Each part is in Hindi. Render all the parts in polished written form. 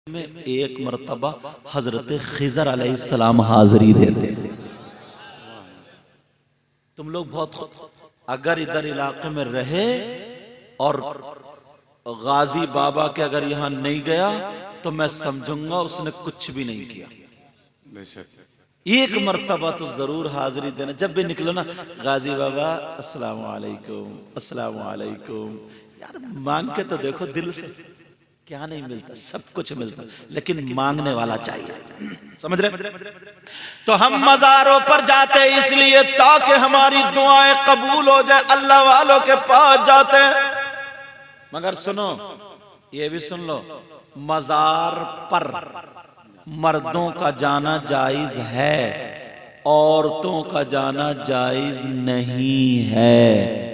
में एक मरतबा हजरत खिजर अलैहिस्सलाम हाजिरी देते थे। तुम लोग बहुत अगर इधर इलाके में रहे और गाजी बाबा के अगर यहाँ नहीं गया तो मैं समझूंगा उसने कुछ भी नहीं किया। एक मरतबा तो जरूर हाजिरी देना। जब भी निकलो ना, गाजी बाबा अस्सलाम वालेकुम, अस्सलाम वालेकुम। यार मांग के तो देखो दिल से, क्या नहीं मिलता, सब कुछ मिलता, लेकिन मांगने वाला चाहिए। समझ रहे? तो हम मजारों पर जाते इसलिए ताकि हमारी दुआएं कबूल हो जाए, अल्लाह वालों के पास जाते। मगर सुनो, ये भी सुन लो, मजार पर मर्दों का जाना जायज है, औरतों का जाना जायज नहीं है।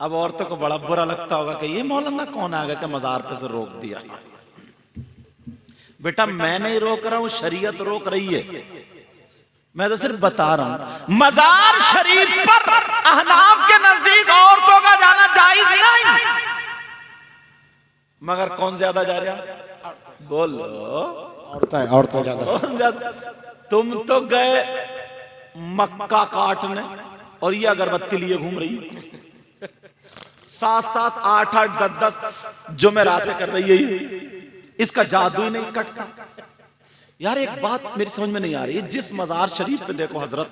अब औरतों को बड़ा बुरा लगता होगा कि ये मौलाना कौन आ गया कि मजार पे से रोक दिया। बेटा मैं नहीं रोक रहा हूं, शरीयत रोक रही है। मैं तो सिर्फ बता रहा हूं, मजार शरीफ पर अहनाफ के नजदीक औरतों का जाना जायज नहीं। मगर कौन ज्यादा जा रहा? बोलो, औरतें ज्यादा। तुम तो गए मक्का काटने और ये अगरबत्ती लिए घूम रही, 7-7, 8-8, 10-10 जुमेरातें कर रही है। इसका जादू ही नहीं कटता। यार एक बात मेरी समझ में नहीं आ रही, जिस मजार शरीफ पे देखो हजरत,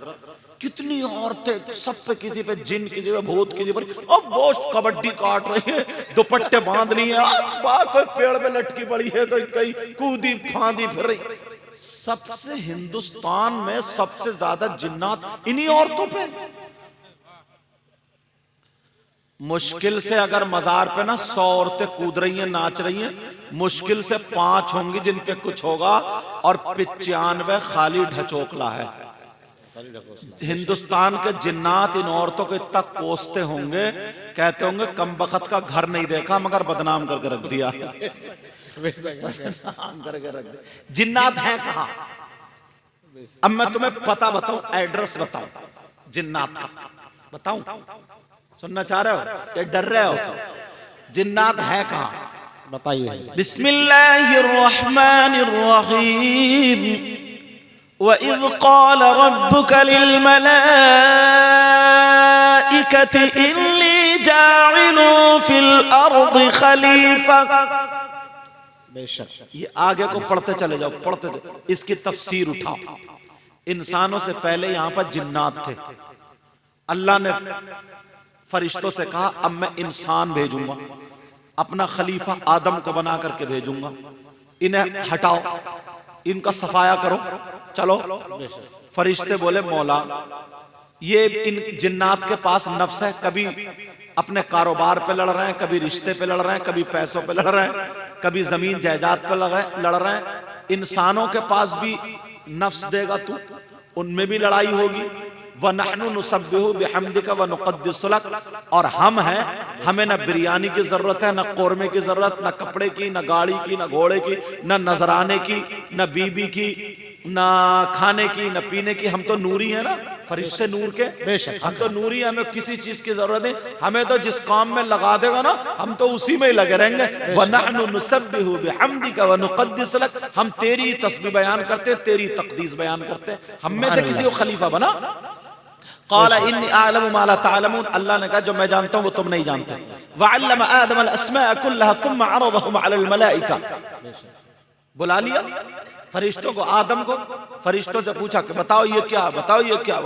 कितनी औरतें, सब पे किसी पे जिन, किसी पे भूत, किसी पर अब वो कबड्डी काट रही है, दुपट्टे बांध लिए, कोई पेड़ पे लटकी पड़ी है, कोई कहीं कूदी फांदी फिर रही। सबसे हिंदुस्तान में सबसे ज्यादा जिन्नात इन्हीं औरतों पे। मुश्किल से अगर मजार पे ना 100 औरतें कूद रही हैं, नाच रही हैं, मुश्किल से 5 होंगी जिन पे कुछ होगा और 95 खाली ढचोकला है। हिंदुस्तान के जिन्नात इन औरतों को इतना कोसते होंगे, कहते होंगे कम बखत का घर नहीं देखा मगर बदनाम करके रख दिया। बदनाम करके रख दिया। जिन्नात हैं कहां? अब मैं तुम्हें पता बताऊं, एड्रेस बताऊं जिन्नात का, बताऊं? सुनना चाह रहे हो या डर रहे हो? जिन्नात है कहां? बताइए। बिस्मिल्लाहिर्रहमानिर्रहीम। वइज़ क़ाल रब्बुका लिल मलाइकति इन्नी जाइलुन फिल अर्दि खलीफा। बेशक। ये आगे को पढ़ते चले जाओ, पढ़ते जाओ, इसकी तफसीर उठाओ। इंसानों से पहले यहां पर जिन्नात थे। अल्लाह ने फरिश्तों से कहा अब मैं इंसान भेजूंगा, अपना खलीफा आदम को बना करके भेजूंगा, इन्हें हटाओ, इनका सफाया करो, चलो। फरिश्ते बोले मौला ये इन जिन्नात के पास नफ्स है, कभी अपने कारोबार पे लड़ रहे हैं, कभी रिश्ते पे लड़ रहे हैं, कभी पैसों पे लड़ रहे हैं, कभी जमीन जायदाद पे लड़ रहे हैं। इंसानों के पास भी नफ्स देगा तू, उनमें भी लड़ाई होगी। वनहनु नुसब्बिहु बिहम्दिका व नुक़द्दिसु लक, और हम हैं, हमें न बिरयानी की जरूरत है, न कोरमे की जरूरत, न कपड़े की, न गाड़ी की, न घोड़े की, न नजराने की, न बीबी की, न खाने की, न पीने की। हम तो नूरी है ना, फरिश्ते नूर के। बेशक हम तो नूरी, हमें किसी चीज की जरूरत नहीं। हमें तो जिस काम में लगा देगा ना, हम तो उसी में ही लगे रहेंगे। वनहनु नुसब्बिहु बिहम्दिका व नुक़द्दिसु लक, हम तेरी तस्बीह बयान करते, तेरी तक़दीस बयान करते। हम में से किसी को खलीफा बना। क़ाल इन्नी अअलमु मा ला तअलमून, अल्लाह ने कहा जो मैं जानता हूं वो तुम नहीं जानते। वअल्लम आदम अल अस्माअ कुल्लहा सुम्मा अरदहुम अलल मलाइका, बुला लिया फरिश्तों को, आदम को। फरिश्तों से पूछा कि बताओ ये क्या, बताओ ये क्या।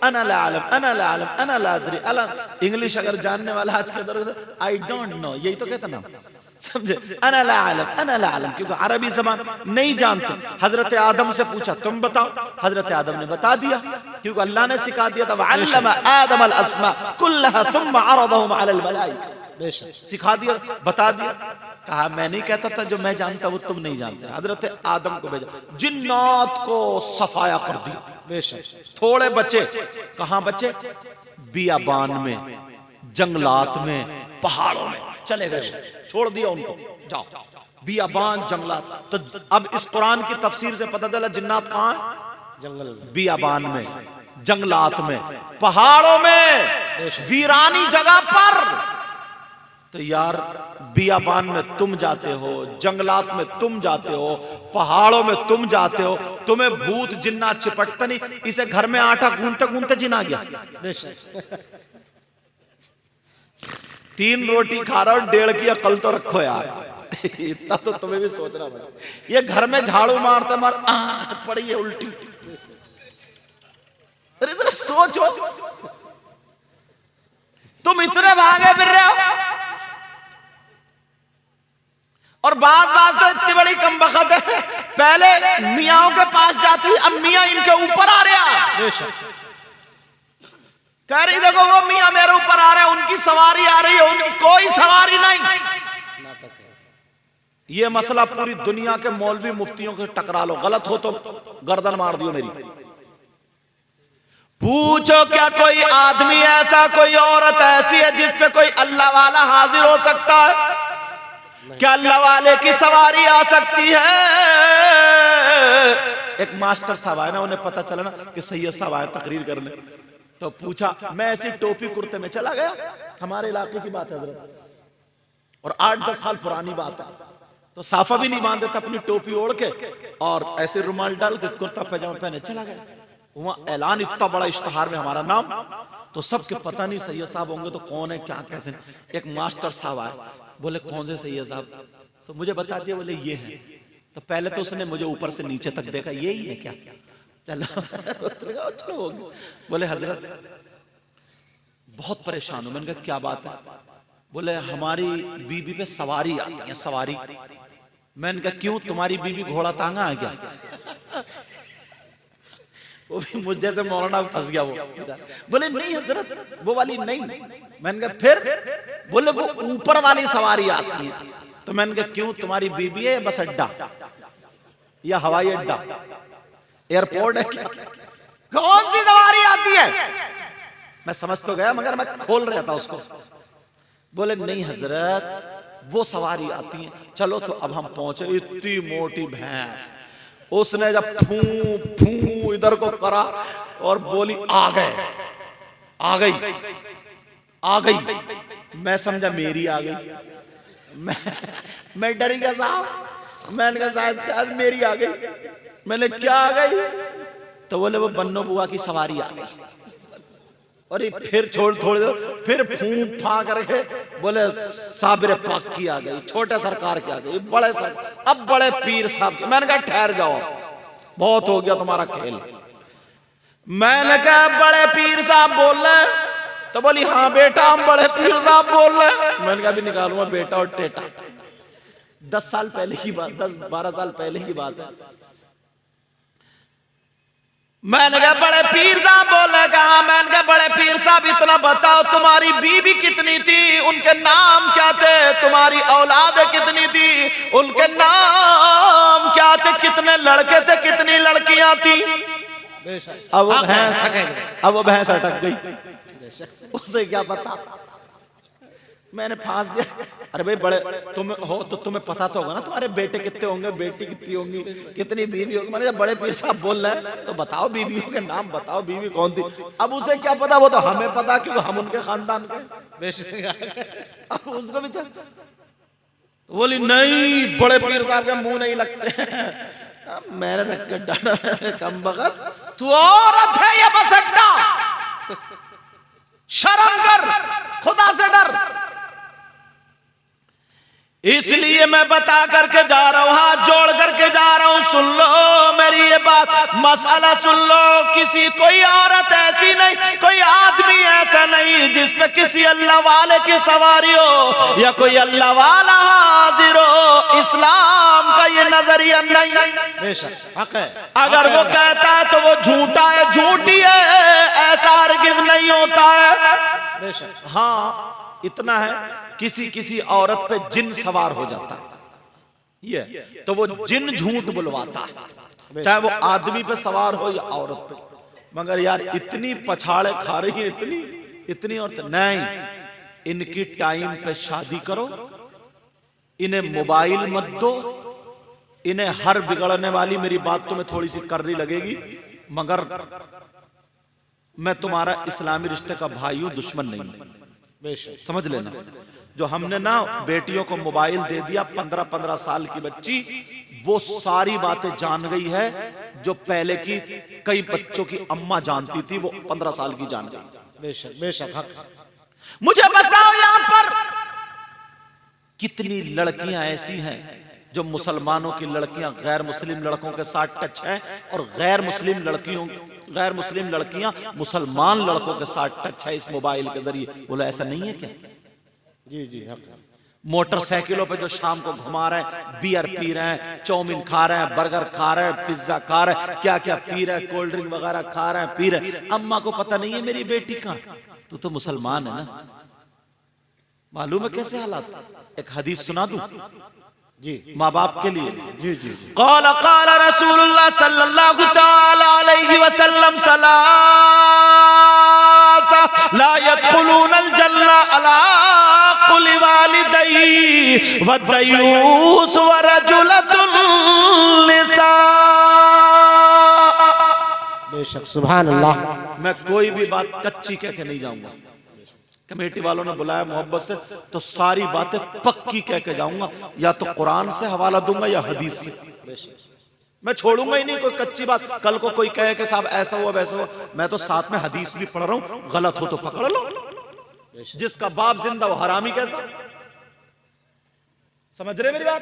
अना ला अलम, अना ला अलम, अना ला अदरी। इंग्लिश अगर जानने वाला आज के दौर में आई डोंट नो, यही तो कहता ना, समझे? अना ला अलम, अना ला अलम, क्योंकि अरबी जबान नहीं जानते। हजरत आदम से पूछा तुम बताओ, हजरत आदम ने बता दिया, क्योंकि अल्लाह ने सिखा दिया था। वअल्लम आदम अल अस्मा कुल्लहा सुम्मा अरदहुम अलल मलाइका, सिखा दिया, बता दिया। कहा मैं नहीं कहता था जो मैं जानता वो तुम नहीं जानते। हजरत आदम को भेजा, जिन्नात को सफाया कर दिया। बेशक। थोड़े बचे, कहां बचे? बियाबान में, जंगलात में, पहाड़ों में चले गए, छोड़ दिया उनको, जाओ बियाबान जंगलात। तो अब इस कुरान की तफसीर से पता चला जिन्नात कहां है? जंगल में, बियाबान में, जंगलात में, पहाड़ों में, वीरानी जगह पर। तो यार बियाबान में तुम जाते हो, जंगलात में तुम जाते हो, पहाड़ों में तुम जाते हो, तुम्हें भूत जिन्ना चिपटता नहीं। इसे घर में आटा गूंथते गूंथते जिन आ गया। बेशक 3 रोटी खा रहा हो, 1.5 की अकल तो रखो यार। इतना तो तुम्हें भी सोचना पड़ेगा। ये घर में झाड़ू मारते मार पड़ी है उल्टी। अरे इधर सोचो, तुम इतने भागे फिर रहे हो और बात तो इतनी बड़ी कमबख्त है। पहले मियाओं के पास जाती, अब मियां इनके ऊपर आ रहा। बेशक कह रही देखो वो मियां मेरे ऊपर आ रहे हैं, उनकी सवारी आ रही है, उनकी कोई सवारी नहीं। ये मसला पूरी दुनिया के मौलवी मुफ्तियों के टकरा लो, गलत हो तो गर्दन मार दियो मेरी। पूछो क्या कोई आदमी ऐसा, कोई औरत ऐसी है जिस पे कोई अल्लाह वाला हाजिर हो सकता है? क्या अल्लाह वाले की सवारी आ सकती है? एक मास्टर साहब आए ना, उन्हें पता चला ना कि सैयद साहब आए तकरीर करने, तो पूछा, मैं ऐसी टोपी कुर्ते में चला गया, हमारे इलाके की बात है हजरत, और 8-10 साल पुरानी बात है, तो साफा भी नहीं बांधे थे, अपनी टोपी ओढ़ के और ऐसे रुमाल डाल के कुर्ता पैजामा पहने चला गया। वहां ऐलान, इतना बड़ा इश्तहार में हमारा नाम, तो सबके पता नहीं सैयद साहब होंगे तो कौन है क्या कैसे। एक मास्टर साहब आए, बोले कौन से सैयद साहब? तो मुझे बता दिया, बोले ये हैं। तो पहले तो उसने मुझे ऊपर से नीचे तक देखा, यही है क्या? चलो उसने कहा चलो हो गया। बोले हजरत बहुत परेशान हूं। मैंने कहा क्या बात है? बोले हमारी बीबी पे सवारी आती है, सवारी। मैंने कहा क्यों, तुम्हारी बीबी घोड़ा तांगा है क्या? वो भी मुझ जैसे मौलाना फंस गया वो। बोले नहीं हजरत वो वाली नहीं। मैंने कहा फिर? बोले वो ऊपर वाली सवारी आती है। तो मैंने कहा क्यों, तुम्हारी बीबी है बस अड्डा या हवाई अड्डा, एयरपोर्ट है क्या? कौन सी सवारी आती है? मैं समझ तो गया मगर मैं खोल रहा था उसको। बोले नहीं हजरत वो सवारी आती है। चलो तो अब हम पहुंचे, इतनी मोटी भैंस, उसने जब फू फू इधर को करा और बोली आ गए, आ गई, आ गई। मैं समझा मेरी आ गई। मैं डर गया साहब। मैंने कहा शायद मेरी आ गई। मैंने क्या आ गई? तो बोले वो बन्नो बुआ की सवारी आ गई। और फिर छोड़ दो, फिर फूंक फा करके बोले साबिर पाक की आ गई, छोटे सरकार की आ गई, बड़े सरकार, अब बड़े पीर साहब की। मैंने कहा ठहर जाओ, बहुत हो गया तुम्हारा खेल। मैंने कहा बड़े पीर साहब बोल रहे? तो बोली हाँ बेटा हम बड़े पीर साहब बोल रहे। मैंने कहा अभी निकालूंगा बेटा और टेटा। 10 साल पहले की बात, 10-12 साल पहले की बात है। मैंने कहा बड़े पीर साहब बोले? कहा। मैंने कहा बड़े पीर साहब इतना बताओ तुम्हारी बीवी कितनी थी, उनके नाम क्या थे? तुम्हारी औलाद कितनी थी, उनके नाम क्या थे? कितने लड़के थे, कितनी लड़कियां थी? अब वो भैंस अटक गई, उसे क्या पता। मैंने फांस दिया। अरे भाई बड़े तुम हो तो तुम्हें पता तो होगा ना तुम्हारे बेटे कितने होंगे, बेटी कितनी होंगी, कितनी बीवी होगी। मैंने बड़े पीर साहब बोल रहे हैं तो बताओ बीवियों के नाम बताओ, बीवी कौन थी। अब उसे क्या पता, वो तो हमें पता क्योंकि हम उनके खानदान के। अब उसको भी बोली नहीं बड़े पीर साहब के मुंह नहीं लगते। मैंने रख के डांटा, कम बगत तू औरत है या बस अड्डा? शर्म कर, खुदा से डर। इसलिए मैं बता करके जा रहा हूं, हाथ जोड़ करके जा रहा हूं, सुन लो मेरी ये बात, मसला सुन लो। किसी कोई औरत ऐसी नहीं, कोई आदमी ऐसा नहीं जिस पे किसी अल्लाह वाले की सवारी हो या कोई अल्लाह वाला हाजिर हो। इस्लाम का ये नजरिया नहीं। बेशक हक है। अगर वो कहता है तो वो झूठा है, झूठी है, ऐसा हरगिज़ नहीं होता है। बेशक हाँ इतना है, किसी औरत पे जिन सवार हो जाता है ये, तो वो जिन झूठ बुलवाता है, चाहे वो आदमी पे सवार हो या औरत पे। मगर यार इतनी पछाड़े खा रही है, इतनी औरत नहीं। इनकी टाइम पे शादी करो, इन्हें मोबाइल मत दो, इन्हें हर बिगड़ने वाली, मेरी बात तुम्हें थोड़ी सी करनी लगेगी मगर मैं तुम्हारा इस्लामी रिश्ते का भाई हूं, दुश्मन नहीं हूं। बेशक। समझ लेना, जो हमने ना बेटियों को मोबाइल दे दिया 15-15 साल की बच्ची, वो सारी बातें जान गई है जो पहले की कई बच्चों की अम्मा जानती थी, वो 15 साल की जान गई। बेशक बेशक हक। मुझे बताओ यहां पर कितनी लड़कियां ऐसी हैं जो मुसलमानों की लड़कियां गैर मुस्लिम लड़कों के साथ टच है, और गैर मुस्लिम लड़कियां मुसलमान लड़कों के साथ टच है इस मोबाइल के जरिए। बोलो ऐसा नहीं है क्या? जी जी हक। मोटरसाइकिलों पे जो शाम को घुमा रहे हैं, बियर पी रहे हैं, चाउमीन खा रहे हैं, बर्गर खा रहे हैं, पिज्जा खा रहे हैं, क्या क्या पी रहे हैं, कोल्ड ड्रिंक वगैरह खा रहे हैं, पी रहे हैं। अम्मा को पता नहीं है मेरी बेटी का, तू तो मुसलमान है ना। मालूम है कैसे हालात? एक हदीस सुना दूं जी माँ बाप के लिए। जी जी जी। क़ाल क़ाल रसूलुल्लाह सल्लल्लाहु तआला अलैहि वसल्लम सलासा ला यदखुलूनल जन्नह अला कुल्लि वालिदैहि व दयूस व रजुलतुन निसा। बेशक सुभान अल्लाह। मैं कोई भी बात कच्ची कह के नहीं जाऊंगा। कमेटी वालों ने बुलाया मोहब्बत से, तो सारी बातें पक्की कह के जाऊंगा, या तो कुरान से हवाला दूंगा या हदीस से। मैं छोड़ूंगा ही नहीं कोई कच्ची बात। कल को कोई कहे कि साहब ऐसा हुआ वैसा हुआ, मैं तो साथ में हदीस भी पढ़ रहा हूं, गलत हो तो पकड़ लो। जिसका बाप जिंदा वो हरामी कैसा? समझ रहे मेरी बात?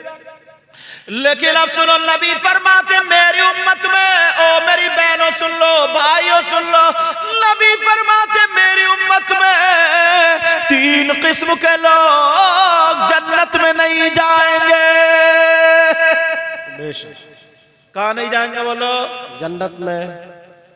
लेकिन अब सुनो, नबी फरमाते मेरी उम्मत में, ओ मेरी बहनों सुन लो, भाइयों सुन लो, नबी फरमाते मेरी उम्मत में 3 किस्म के लोग जन्नत में नहीं जाएंगे। बेशक। कहां नहीं जाएंगे बोलो? जन्नत में